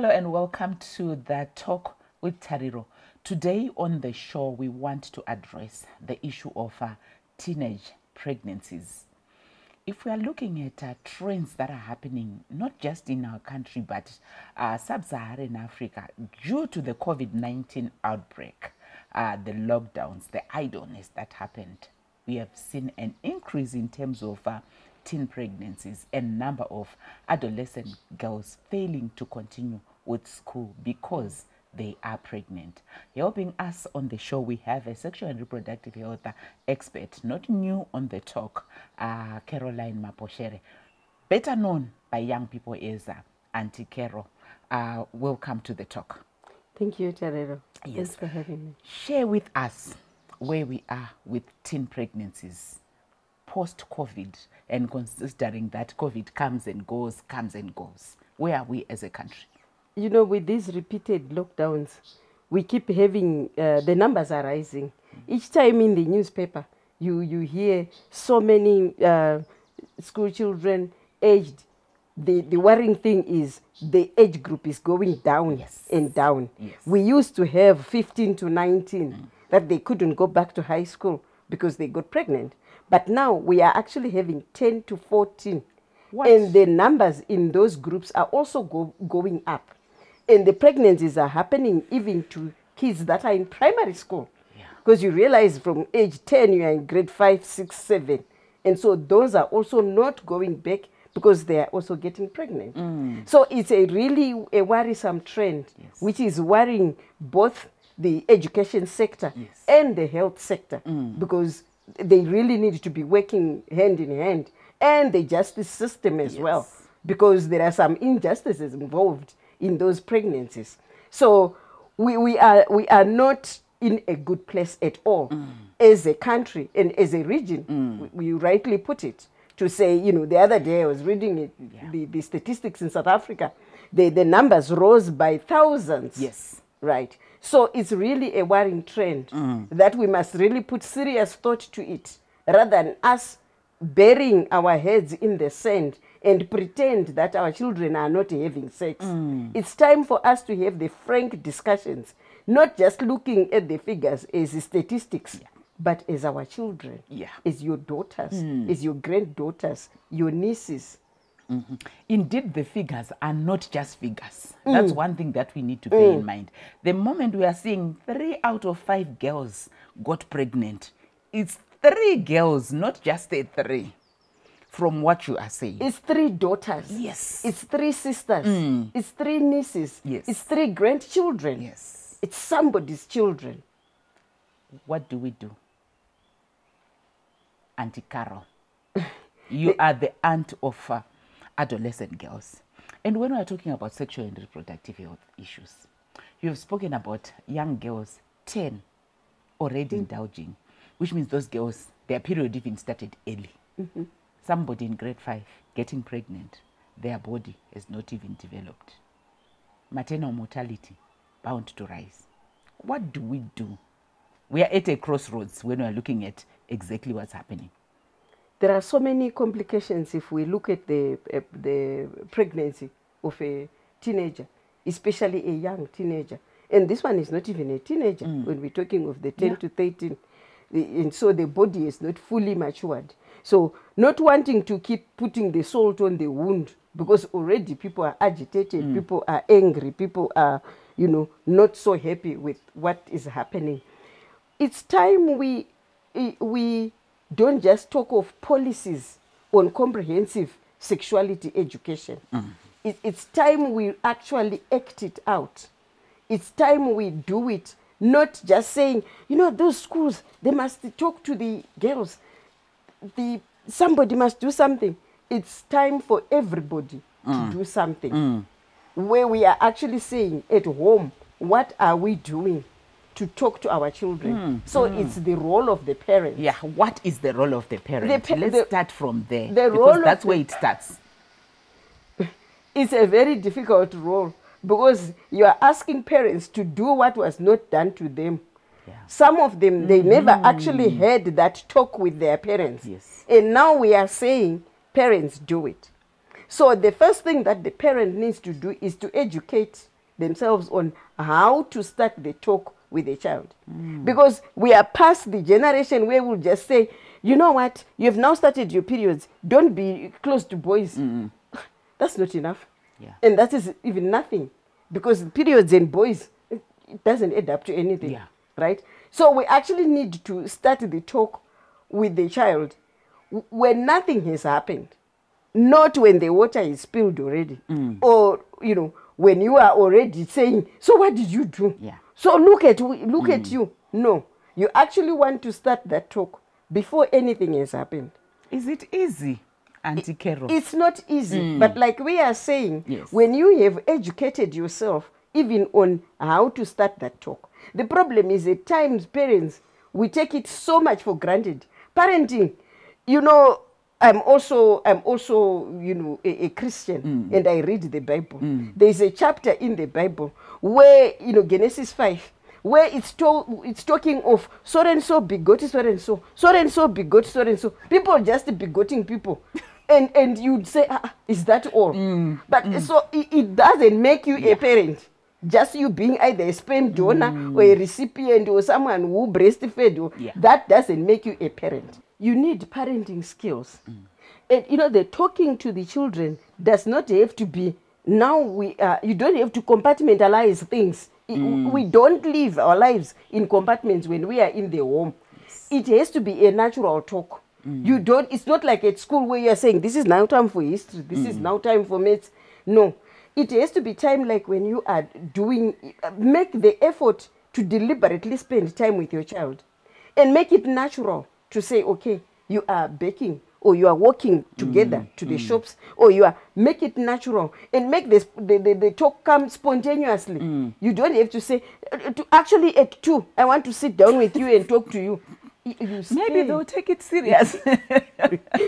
Hello and welcome to the Talk with Tariro. Today on the show, we want to address the issue of teenage pregnancies. If we are looking at trends that are happening, not just in our country, but sub-Saharan Africa, due to the COVID-19 outbreak, the lockdowns, the idleness that happened, we have seen an increase in terms of teen pregnancies and number of adolescent girls failing to continue with school because they are pregnant. Helping us on the show, we have a sexual and reproductive health expert, not new on the talk, Caroline Maposhere, better known by young people as Auntie Caro. Welcome to the talk. Thank you, Tariro. Yes. Thanks for having me. Share with us where we are with teen pregnancies post-COVID, and considering that COVID comes and goes. Where are we as a country? You know, with these repeated lockdowns, we keep having, the numbers are rising. Each time in the newspaper, you hear so many school children aged. The worrying thing is the age group is going down and down. Yes. We used to have 15 to 19 that they couldn't go back to high school because they got pregnant. But now we are actually having 10 to 14. What? And the numbers in those groups are also going up. And the pregnancies are happening even to kids that are in primary school. Because you realize from age 10, you are in grade 5, 6, 7. And so those are also not going back because they are also getting pregnant. So it's a really a worrisome trend, which is worrying both the education sector and the health sector, because they really need to be working hand in hand, and the justice system as well, because there are some injustices involved in those pregnancies. So we are not in a good place at all as a country and as a region. You rightly put it, to say, you know, the other day I was reading it, the statistics in South Africa, the numbers rose by thousands. Yes. Right. So it's really a worrying trend that we must really put serious thought to it, rather than us burying our heads in the sand and pretend that our children are not having sex. It's time for us to have the frank discussions, not just looking at the figures as statistics, but as our children, as your daughters, as your granddaughters, your nieces. Indeed, the figures are not just figures. That's one thing that we need to bear in mind. The moment we are seeing 3 out of 5 girls got pregnant, it's 3 girls, not just a 3, from what you are saying. It's 3 daughters. Yes. It's 3 sisters. It's 3 nieces. Yes. It's 3 grandchildren. Yes. It's somebody's children. What do we do? Auntie Carol, you are the aunt of adolescent girls. And when we are talking about sexual and reproductive health issues, you have spoken about young girls, 10, already indulging, which means those girls, their period even started early. Somebody in grade 5 getting pregnant, their body has not even developed. Maternal mortality bound to rise. What do we do? We are at a crossroads when we are looking at exactly what's happening. There are so many complications if we look at the pregnancy of a teenager, especially a young teenager. And this one is not even a teenager when we're talking of the 10 to 13. And so the body is not fully matured. So not wanting to keep putting the salt on the wound, because already people are agitated, people are angry, people are, you know, not so happy with what is happening. It's time we don't just talk of policies on comprehensive sexuality education. It's time we actually act it out. It's time we do it, not just saying, you know, those schools, they must talk to the girls. Somebody must do something. It's time for everybody to do something. Where we are actually saying at home, what are we doing to talk to our children? So it's the role of the parents. Yeah, what is the role of the parent? Let's start from there, because that's where it starts. It's a very difficult role, because you are asking parents to do what was not done to them. Some of them, they never actually had that talk with their parents. And now we are saying, parents, do it. So the first thing that the parent needs to do is to educate themselves on how to start the talk with a child. Because we are past the generation where we'll just say, you know what, you've now started your periods, don't be close to boys. That's not enough. Yeah. And that is even nothing, because periods and boys, it doesn't add up to anything. Yeah. Right? So we actually need to start the talk with the child when nothing has happened, not when the water is spilled already, or when you are already saying, so what did you do? Yeah. So look at you. No, you actually want to start that talk before anything has happened. Is it easy, Auntie Carol? It's not easy, but like we are saying, Yes. when you have educated yourself even on how to start that talk, the problem is at times parents, we take it so much for granted. Parenting, I'm also a Christian, and I read the Bible. There's a chapter in the Bible where Genesis 5, where it's talking of so and so begot so and so, so and so begot so and so. People just begoting people. And you'd say, is that all? But so it doesn't make you a parent. Just you being either a sperm donor or a recipient or someone who breastfed, that doesn't make you a parent. You need parenting skills. And the talking to the children does not have to be, you don't have to compartmentalize things. We don't live our lives in compartments when we are in the home. It has to be a natural talk. It's not like at school where you're saying, this is now time for history, this is now time for maths. No, it has to be time like when you are make the effort to deliberately spend time with your child and make it natural to say, okay, you are baking or you are walking together to the shops, or make it natural and make the talk come spontaneously. You don't have to say, actually at 2, I want to sit down with you and talk to you. Maybe they'll take it serious.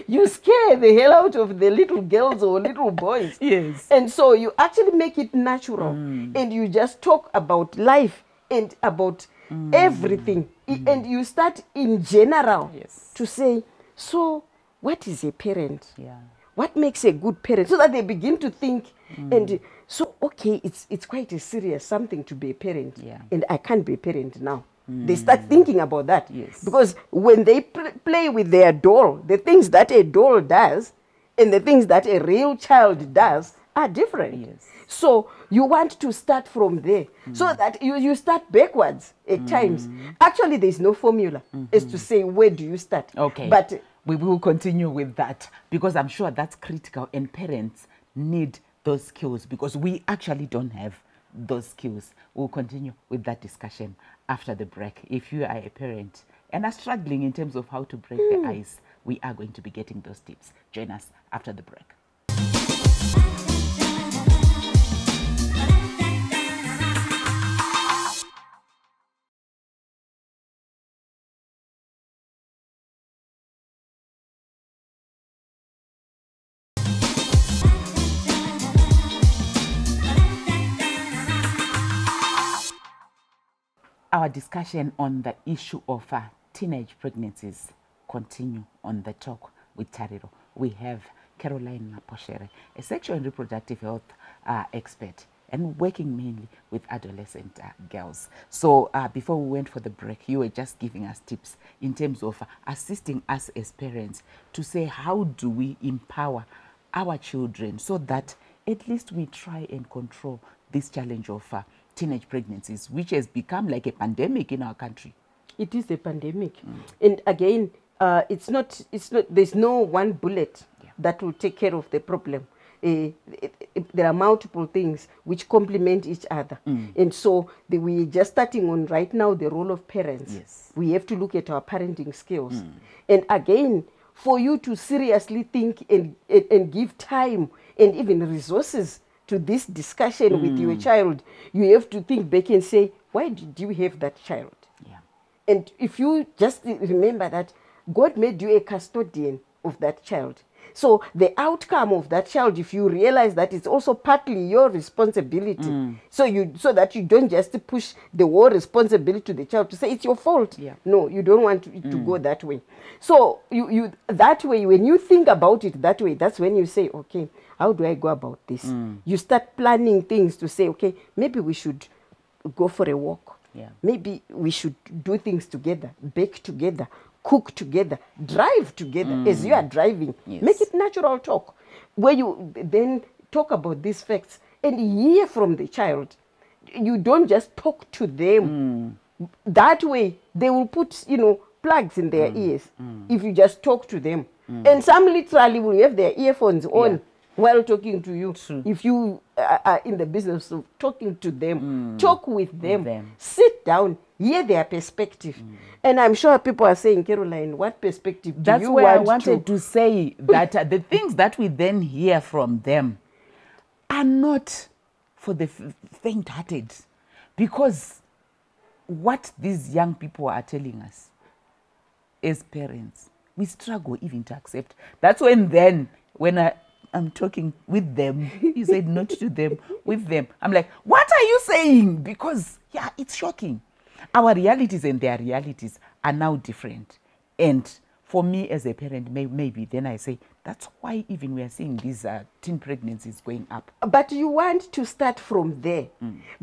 You scare the hell out of the little girls or little boys. Yes. And so you actually make it natural, and you just talk about life and about everything. And you start in general to say, so what is a parent? Yeah. What makes a good parent? So that they begin to think, and so, okay, it's quite a serious something to be a parent, and I can't be a parent now. They start thinking about that. Yes. Because when they play with their doll, the things that a doll does and the things that a real child does are different. Yes. So you want to start from there, so that you start backwards at times. Actually, there's no formula as to say, where do you start? Okay. But we will continue with that, because I'm sure that's critical, and parents need those skills because we actually don't have those skills. We'll continue with that discussion after the break. If you are a parent and are struggling in terms of how to break the ice, we are going to be getting those tips. Join us after the break. Our discussion on the issue of teenage pregnancies continue on the talk with Tariro. We have Caroline Laposhere, a sexual and reproductive health expert, and working mainly with adolescent girls. So before we went for the break, you were just giving us tips in terms of assisting us as parents to say, how do we empower our children so that at least we try and control this challenge of teenage pregnancies, which has become like a pandemic in our country. It is a pandemic. And again, there's no one bullet that will take care of the problem. There are multiple things which complement each other. And so we're just starting on right now the role of parents. Yes. We have to look at our parenting skills. And again, for you to seriously think and give time and even resources to this discussion with your child, you have to think back and say, why did you have that child? Yeah. And if you just remember that God made you a custodian of that child, So the outcome of that child, if you realize that it's also partly your responsibility, so that you don't just push the whole responsibility to the child to say it's your fault. Yeah. No, you don't want it to go that way. So you that way, when you think about it that way, that's when you say, okay, how do I go about this? You start planning things to say, okay, maybe we should go for a walk. Yeah. Maybe we should do things together, bake together, cook together, drive together as you are driving. Yes. Make it natural talk, where you then talk about these facts and hear from the child. You don't just talk to them. That way, they will put, plugs in their ears if you just talk to them. And some literally will have their earphones on while talking to you. True. If you are in the business of talking to them, talk with them, sit down, hear their perspective. And I'm sure people are saying, Caroline, what perspective do That's you where I want wanted to say that the things that we then hear from them are not for the faint-hearted, because what these young people are telling us as parents, we struggle even to accept. That's when I'm talking with them, you said not to them, with them. I'm like, what are you saying? Because, yeah, it's shocking. Our realities and their realities are now different. And for me as a parent, maybe then I say, that's why even we are seeing these teen pregnancies going up. But you want to start from there.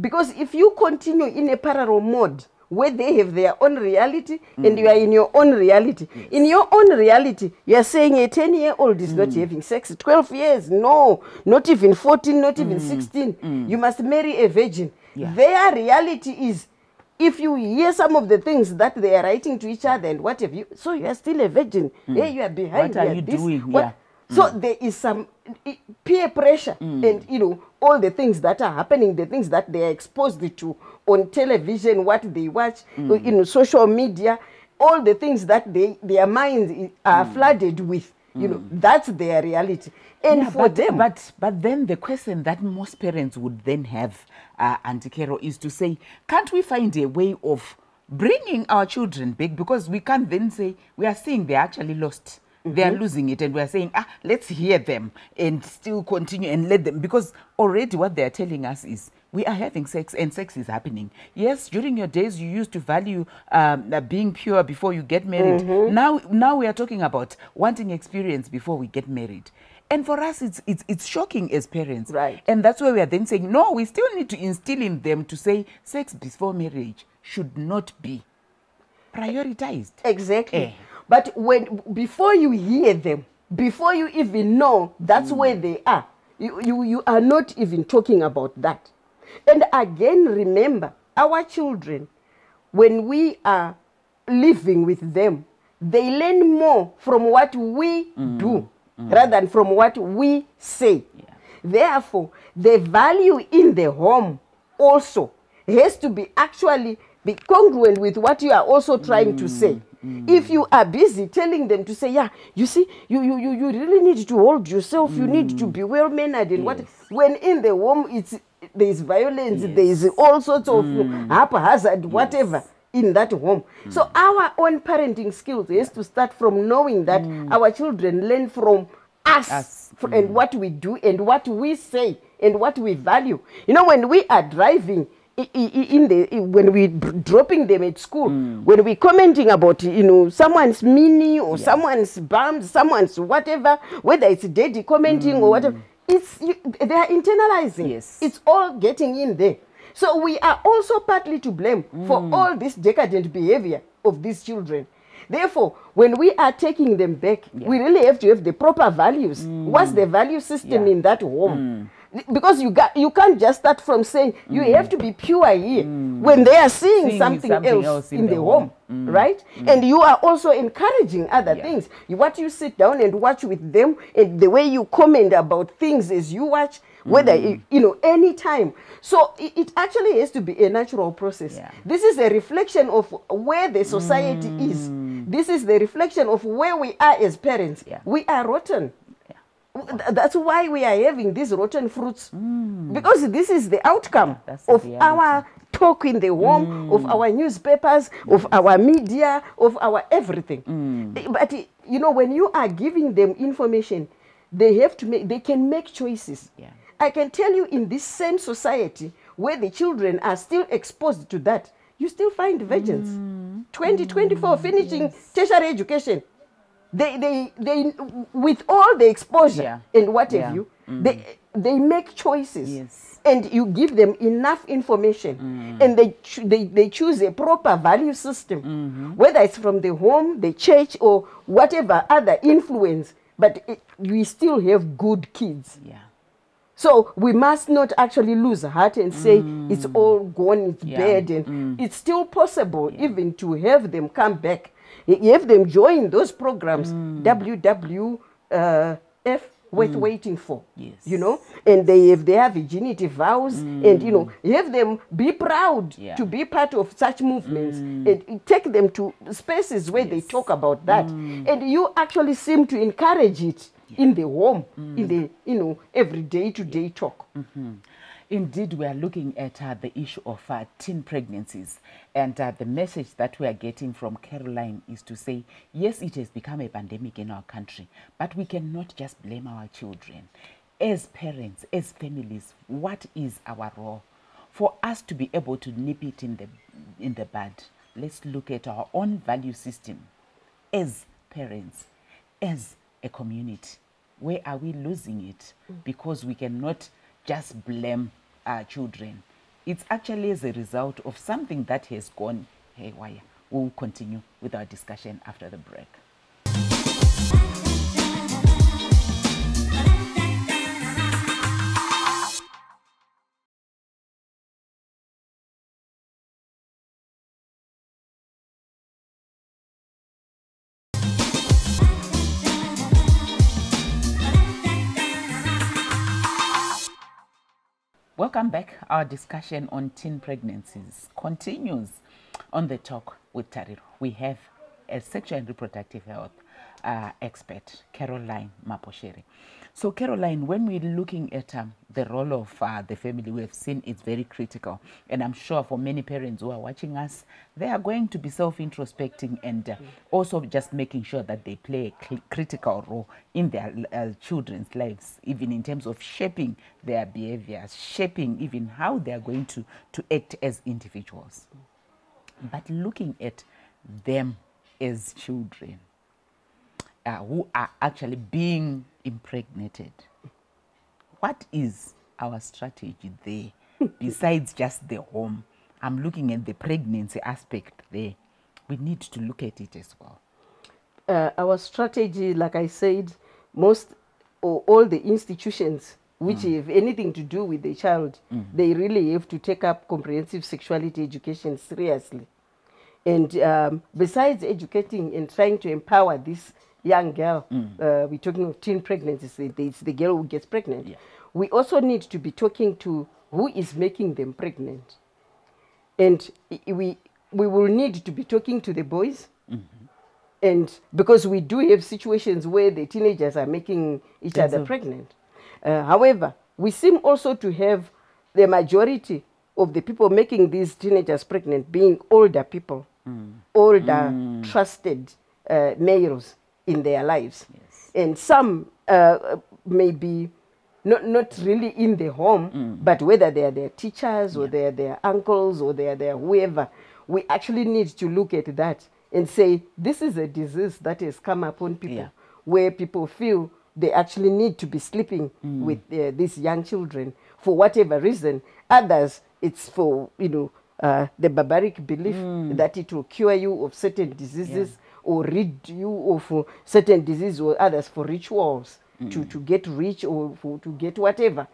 Because if you continue in a parallel mode, where they have their own reality and you are in your own reality. Yes. In your own reality, you are saying a 10-year-old is not having sex. 12 years, no. Not even 14, not even 16. You must marry a virgin. Yeah. Their reality is, if you hear some of the things that they are writing to each other and what have you, so you are still a virgin. Hey, you are behind. What are you doing? Yeah. So there is some peer pressure and, all the things that are happening, the things that they are exposed to on television, what they watch, social media, all the things that their minds are flooded with, that's their reality. And for them... But then the question that most parents would then have, Auntie Kero, is to say, can't we find a way of bringing our children back? Because we can't then say, we are seeing they're actually lost. They are losing it, and we are saying, let's hear them and still continue and let them, because already what they are telling us is we are having sex and sex is happening. Yes, during your days you used to value being pure before you get married. Now we are talking about wanting experience before we get married. And for us, it's shocking as parents. Right. And that's why we are then saying, no, we still need to instill in them to say sex before marriage should not be prioritized. Exactly. But before you hear them, before you even know that's where they are, you are not even talking about that. And again, remember, our children, when we are living with them, they learn more from what we do rather than from what we say. Yeah. Therefore, the value in the home also has to be congruent with what you are also trying to say. If you are busy telling them to say, you see, you really need to hold yourself, you need to be well-mannered and what, when in the home there is violence, there is all sorts of haphazard, whatever in that home. So our own parenting skills has to start from knowing that our children learn from us. And what we do and what we say and what we value. When we are driving, when we dropping them at school, when we commenting about someone's mini or someone's bummed, someone's whatever, whether it's daddy commenting or whatever, they are internalizing. Yes. It's all getting in there. So we are also partly to blame for all this decadent behavior of these children. Therefore, when we are taking them back, we really have to have the proper values. What's the value system in that home? Because you can't just start from saying you have to be pure here when they are seeing something else in the home, right? And you are also encouraging other things. What you sit down and watch with them, and the way you comment about things as you watch, whether any time. So it actually has to be a natural process. Yeah. This is a reflection of where the society is. This is the reflection of where we are as parents. Yeah. We are rotten. That's why we are having these rotten fruits, because this is the outcome of our talk in the home, of our newspapers, of our media, of our everything. But you know, when you are giving them information, they have to make, they can make choices. Yeah. I can tell you, in this same society where the children are still exposed to that, you still find virgins. 2024 finishing tertiary education. They with all the exposure and what have you, they make choices. Yes. And you give them enough information, and they choose a proper value system, whether it's from the home, the church, or whatever other influence, but we still have good kids. Yeah. So we must not actually lose heart and say it's all gone, it's bad, and it's still possible even to have them come back. Have them join those programs, WWF, worth waiting for. Yes. You know, and if they have virginity vows, and you know, have them be proud to be part of such movements, and take them to spaces where they talk about that, and you actually seem to encourage it in the home, in the, you know, every day-to-day talk. Indeed, we are looking at the issue of teen pregnancies, and the message that we are getting from Caroline is to say, yes, it has become a pandemic in our country, but we cannot just blame our children. As parents, as families, what is our role? For us to be able to nip it in the bud, let's look at our own value system as parents, as a community. Where are we losing it? Because we cannot just blame our children. It's actually as a result of something that has gone haywire. We'll continue with our discussion after the break. Welcome back. Our discussion on teen pregnancies continues on the talk with Tariro. We have a sexual and reproductive health expert, Caroline Maposhere. So Caroline, when we're looking at the role of the family, we have seen it's very critical. And I'm sure for many parents who are watching us, they are going to be self-introspecting and also just making sure that they play a critical role in their children's lives, even in terms of shaping their behaviors, shaping even how they are going to act as individuals. But looking at them as children, who are actually being impregnated, what is our strategy there besides just the home? I'm looking at the pregnancy aspect there. We need to look at it as well. Our strategy, like I said, most or all the institutions which have anything to do with the child, they really have to take up comprehensive sexuality education seriously. And besides educating and trying to empower this young girl, we're talking of teen pregnancies, it's the girl who gets pregnant. Yeah. We also need to be talking to who is making them pregnant. And we will need to be talking to the boys. And because we do have situations where the teenagers are making each other pregnant. However, we seem also to have the majority of the people making these teenagers pregnant being older people, older, trusted males in their lives. Yes. And some may be not really in the home, but whether they are their teachers or they are their uncles or they are their whoever, we actually need to look at that and say, this is a disease that has come upon people, where people feel they actually need to be sleeping with these young children for whatever reason. Others, it's for, you know, the barbaric belief that it will cure you of certain diseases or rid you of certain diseases, or others for rituals, to get rich or to get whatever.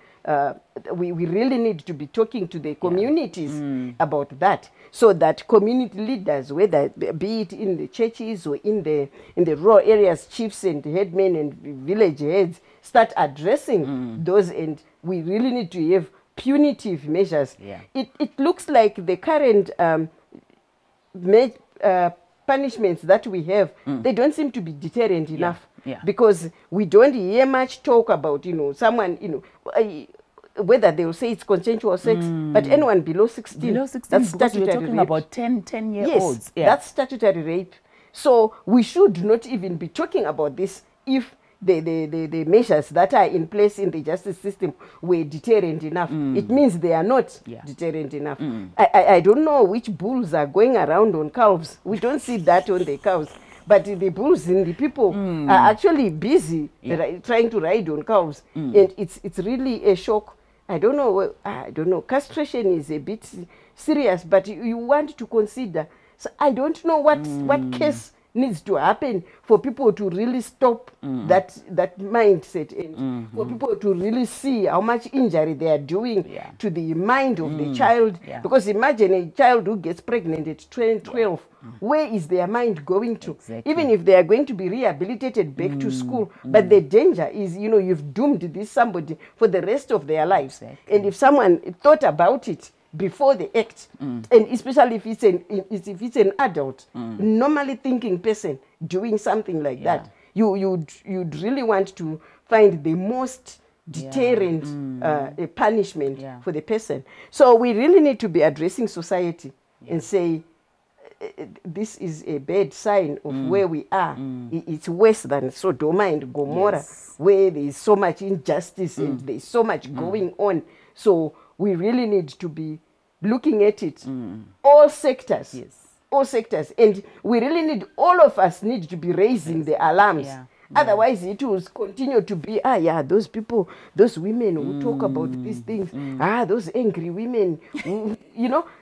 We really need to be talking to the communities about that, so that community leaders, whether be it in the churches or in the rural areas, chiefs and headmen and village heads, start addressing those. And we really need to have punitive measures. It looks like the current punishments that we have, they don't seem to be deterrent enough. Because we don't hear much talk about, you know, someone, you know, whether they will say it's consensual sex, but anyone below 16, Below 16, that's because we're statutory talking rape. about 10-year-olds. Yes, that's statutory rape. So we should not even be talking about this if the measures that are in place in the justice system were deterrent enough. It means they are not deterrent enough. I don't know which bulls are going around on calves. We don't see that on the cows. But the bulls and the people are actually busy trying to ride on cows. And it's really a shock. I don't know. Castration is a bit serious, but you want to consider. So I don't know what case needs to happen for people to really stop that mindset, and for people to really see how much injury they are doing to the mind of the child. Because imagine a child who gets pregnant at 12. Where is their mind going to? Exactly. Even if they are going to be rehabilitated back to school, but the danger is, you've doomed this somebody for the rest of their lives. Exactly. And if someone thought about it before the act, and especially if it's an adult, normally thinking person doing something like that, you'd really want to find the most deterrent punishment for the person. So we really need to be addressing society and say, this is a bad sign of where we are. It's worse than Sodom and Gomorrah, where there is so much injustice and there is so much going on. So we really need to be looking at it, all sectors, all sectors, and we really need, all of us need to be raising the alarms. Otherwise, it will continue to be, those people, those women who talk about these things, those angry women, who,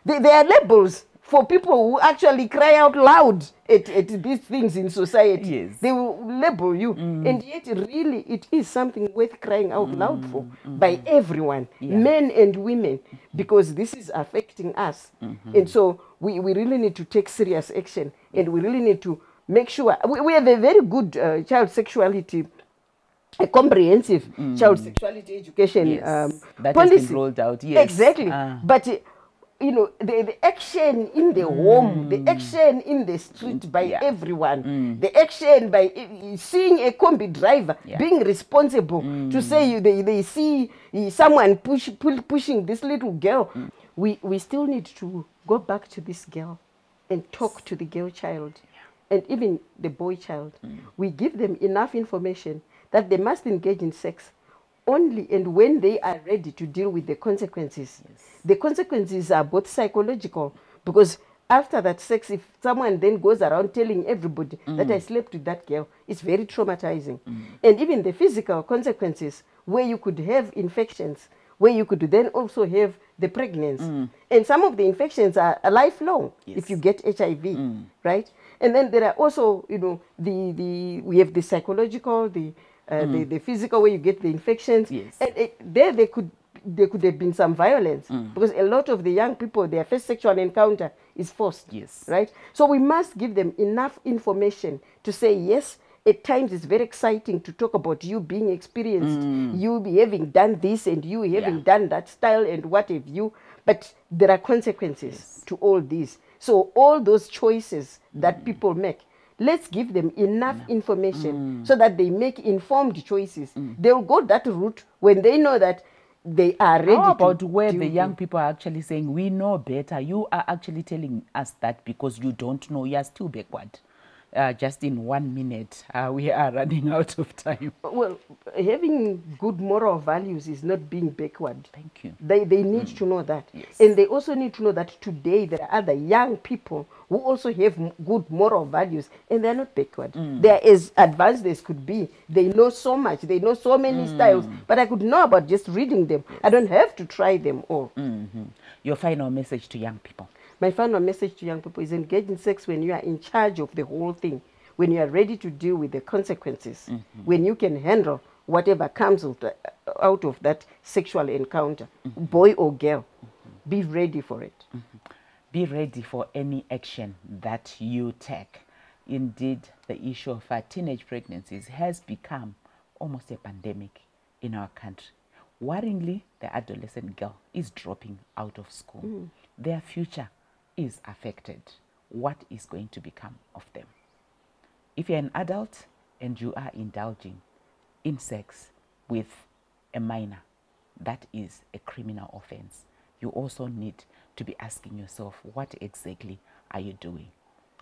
they are labels for people who actually cry out loud at these things in society. They will label you. And yet, really, it is something worth crying out loud for by everyone, men and women, because this is affecting us. And so we really need to take serious action, and we really need to make sure we have a very good child sexuality, a comprehensive child sexuality education that policy has been rolled out. Exactly. But the action in the home, the action in the street by everyone, the action by seeing a combi driver being responsible to say they see someone pushing this little girl. We still need to go back to this girl and talk to the girl child and even the boy child. We give them enough information that they must engage in sex only and when they are ready to deal with the consequences. The consequences are both psychological, because after that sex, if someone then goes around telling everybody that I slept with that girl, it's very traumatizing. And even the physical consequences, where you could have infections, where you could then also have the pregnancy. And some of the infections are lifelong if you get HIV, right? And then there are also, we have the psychological, the physical, where you get the infections. And there could have been some violence, because a lot of the young people, their first sexual encounter is forced, right? So we must give them enough information to say, yes, at times it's very exciting to talk about you being experienced, you having done this and you having done that style and what have you, but there are consequences to all this. So all those choices that people make, let's give them enough information so that they make informed choices. They'll go that route when they know that they are ready. How about where the young people are actually saying, we know better? You are actually telling us that because you don't know, you are still backward. Just in 1 minute, we are running out of time. Well, having good moral values is not being backward. Thank you. They need to know that. And they also need to know that today there are other young people who also have good moral values, and they're not backward. They're as advanced as could be. They know so much. They know so many styles. But I could know about just reading them. I don't have to try them all. Your final message to young people? My final message to young people is engage in sex when you are in charge of the whole thing, when you are ready to deal with the consequences, when you can handle whatever comes out of that sexual encounter, boy or girl. Be ready for it. Be ready for any action that you take. Indeed, the issue of teenage pregnancies has become almost a pandemic in our country. Worryingly, the adolescent girl is dropping out of school. Their future is affected. What is going to become of them? If you're an adult and you are indulging in sex with a minor, that is a criminal offense. You also need to be asking yourself, what exactly are you doing?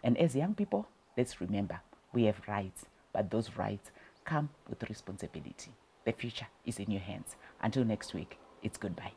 And as young people, let's remember, we have rights, but those rights come with responsibility. The future is in your hands. Until next week, it's goodbye.